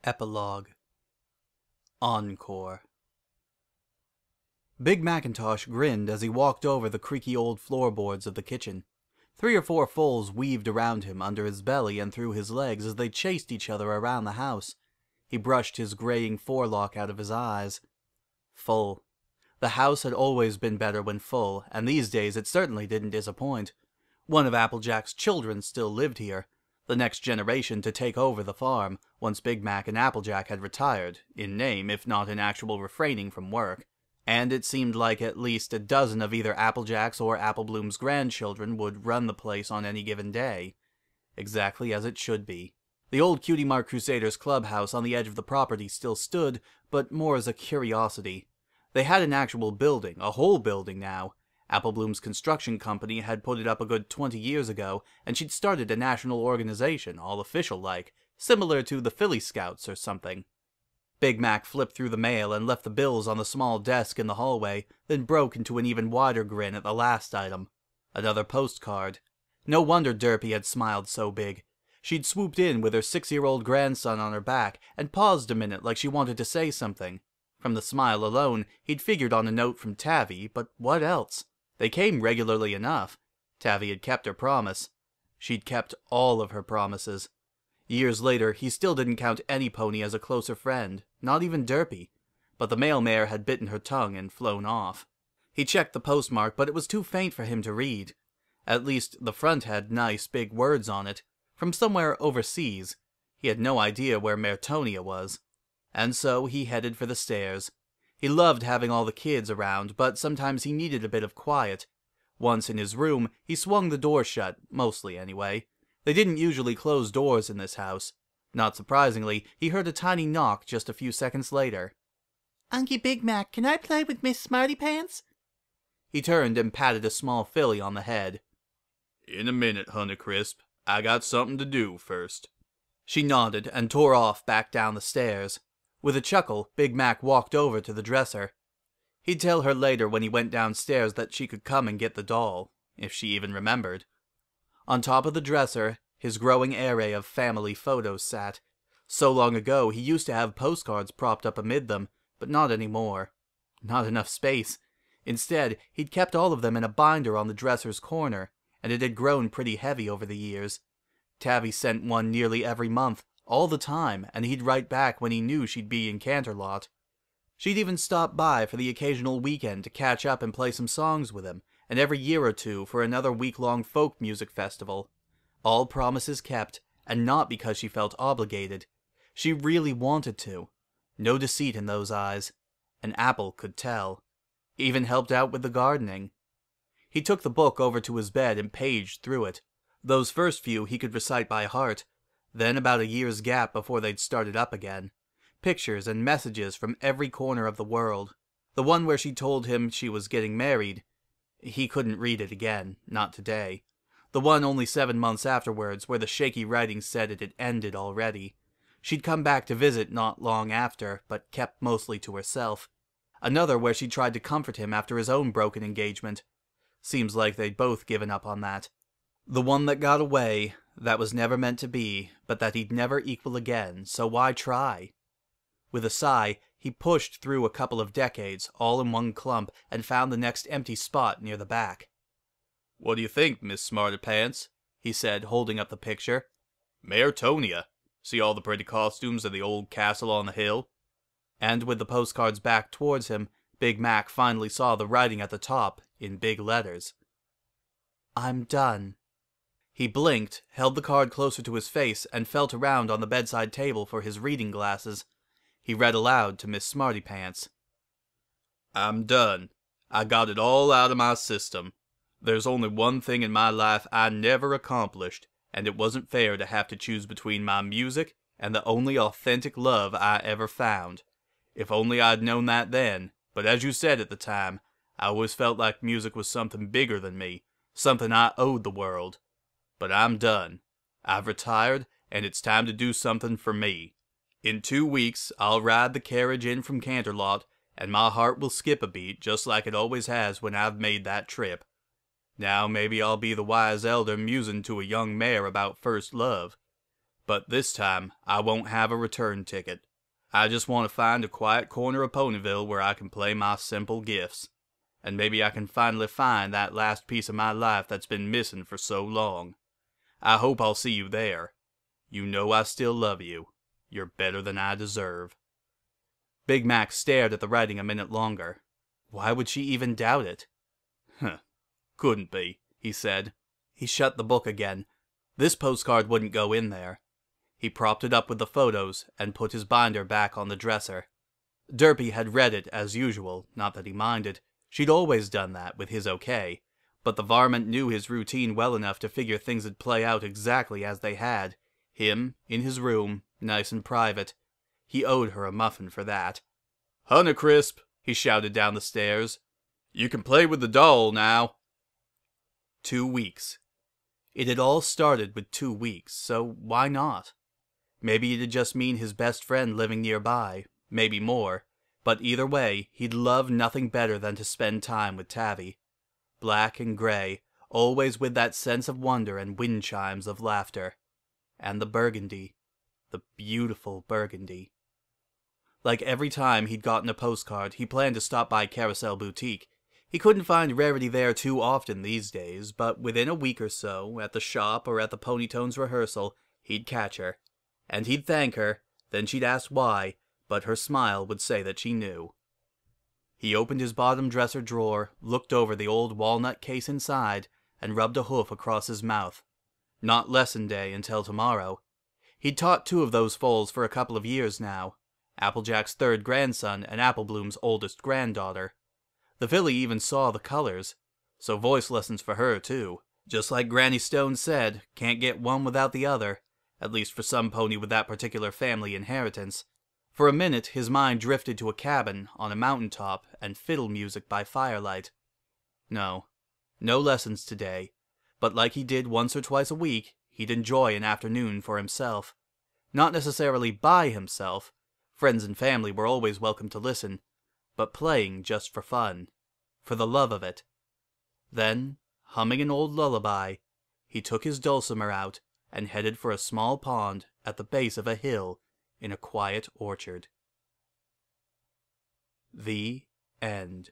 Epilogue. Encore. Big McIntosh grinned as he walked over the creaky old floorboards of the kitchen. 3 or 4 foals weaved around him under his belly and through his legs as they chased each other around the house. He brushed his graying forelock out of his eyes. Full. The house had always been better when full, and these days it certainly didn't disappoint. One of Applejack's children still lived here, the next generation to take over the farm, once Big Mac and Applejack had retired, in name if not in actual refraining from work. And it seemed like at least a dozen of either Applejack's or Applebloom's grandchildren would run the place on any given day. Exactly as it should be. The old Cutie Mark Crusaders clubhouse on the edge of the property still stood, but more as a curiosity. They had an actual building, a whole building now. Applebloom's construction company had put it up a good 20 years ago, and she'd started a national organization, all official-like, similar to the Philly Scouts or something. Big Mac flipped through the mail and left the bills on the small desk in the hallway, then broke into an even wider grin at the last item. Another postcard. No wonder Derpy had smiled so big. She'd swooped in with her 6-year-old grandson on her back, and paused a minute like she wanted to say something. From the smile alone, he'd figured on a note from Tavi, but what else? They came regularly enough. Tavi had kept her promise. She'd kept all of her promises. Years later, he still didn't count any pony as a closer friend, not even Derpy. But the mail mare had bitten her tongue and flown off. He checked the postmark, but it was too faint for him to read. At least, the front had nice, big words on it. From somewhere overseas. He had no idea where Mertonia was. And so he headed for the stairs. He loved having all the kids around, but sometimes he needed a bit of quiet. Once in his room, he swung the door shut, mostly anyway. They didn't usually close doors in this house. Not surprisingly, he heard a tiny knock just a few seconds later. "Unky Big Mac, can I play with Miss Smarty Pants?" He turned and patted a small filly on the head. "In a minute, Honeycrisp. I got something to do first." She nodded and tore off back down the stairs. With a chuckle, Big Mac walked over to the dresser. He'd tell her later when he went downstairs that she could come and get the doll, if she even remembered. On top of the dresser, his growing array of family photos sat. So long ago, he used to have postcards propped up amid them, but not anymore. Not enough space. Instead, he'd kept all of them in a binder on the dresser's corner, and it had grown pretty heavy over the years. Tavi sent one nearly every month, all the time, and he'd write back when he knew she'd be in Canterlot. She'd even stop by for the occasional weekend to catch up and play some songs with him, and every year or two for another week-long folk music festival. All promises kept, and not because she felt obligated. She really wanted to. No deceit in those eyes. An apple could tell. Even helped out with the gardening. He took the book over to his bed and paged through it. Those first few he could recite by heart. Then about a year's gap before they'd started up again. Pictures and messages from every corner of the world. The one where she told him she was getting married. He couldn't read it again, not today. The one only 7 months afterwards where the shaky writing said it had ended already. She'd come back to visit not long after, but kept mostly to herself. Another where she tried to comfort him after his own broken engagement. Seems like they'd both given up on that. The one that got away, that was never meant to be, but that he'd never equal again, so why try? With a sigh, he pushed through a couple of decades, all in one clump, and found the next empty spot near the back. "What do you think, Miss Smarty Pants?" he said, holding up the picture. "Mertonia. See all the pretty costumes of the old castle on the hill?" And with the postcards back towards him, Big Mac finally saw the writing at the top, in big letters. "I'm done." He blinked, held the card closer to his face, and felt around on the bedside table for his reading glasses. He read aloud to Miss Smarty Pants. "I'm done. I got it all out of my system. There's only one thing in my life I never accomplished, and it wasn't fair to have to choose between my music and the only authentic love I ever found. If only I'd known that then, but as you said at the time, I always felt like music was something bigger than me, something I owed the world. But I'm done. I've retired, and it's time to do something for me. In 2 weeks, I'll ride the carriage in from Canterlot, and my heart will skip a beat just like it always has when I've made that trip. Now maybe I'll be the wise elder musing to a young mare about first love. But this time, I won't have a return ticket. I just want to find a quiet corner of Ponyville where I can play my simple gifts. And maybe I can finally find that last piece of my life that's been missing for so long. I hope I'll see you there. You know I still love you. You're better than I deserve. Big Mac stared at the writing a minute longer. Why would she even doubt it? Couldn't be, he said. He shut the book again. This postcard wouldn't go in there. He propped it up with the photos and put his binder back on the dresser. Derpy had read it as usual, not that he minded. She'd always done that with his okay. But the varmint knew his routine well enough to figure things would play out exactly as they had. Him, in his room, nice and private. He owed her a muffin for that. "Honeycrisp," he shouted down the stairs. "You can play with the doll now." 2 weeks. It had all started with 2 weeks, so why not? Maybe it'd just mean his best friend living nearby, maybe more. But either way, he'd love nothing better than to spend time with Tavi. Black and gray, always with that sense of wonder and wind chimes of laughter. And the burgundy. The beautiful burgundy. Like every time he'd gotten a postcard, he planned to stop by Carousel Boutique. He couldn't find Rarity there too often these days, but within a week or so, at the shop or at the Ponytones rehearsal, he'd catch her. And he'd thank her, then she'd ask why, but her smile would say that she knew. He opened his bottom dresser drawer, looked over the old walnut case inside, and rubbed a hoof across his mouth. Not lesson day until tomorrow. He'd taught 2 of those foals for a couple of years now. Applejack's 3rd grandson and Applebloom's oldest granddaughter. The filly even saw the colors, so voice lessons for her too. Just like Granny Stone said, can't get one without the other, at least for some pony with that particular family inheritance. For a minute his mind drifted to a cabin on a mountaintop and fiddle music by firelight. No lessons today, but like he did once or twice a week, he'd enjoy an afternoon for himself. Not necessarily by himself, friends and family were always welcome to listen, but playing just for fun, for the love of it. Then, humming an old lullaby, he took his dulcimer out and headed for a small pond at the base of a hill in a quiet orchard. The end.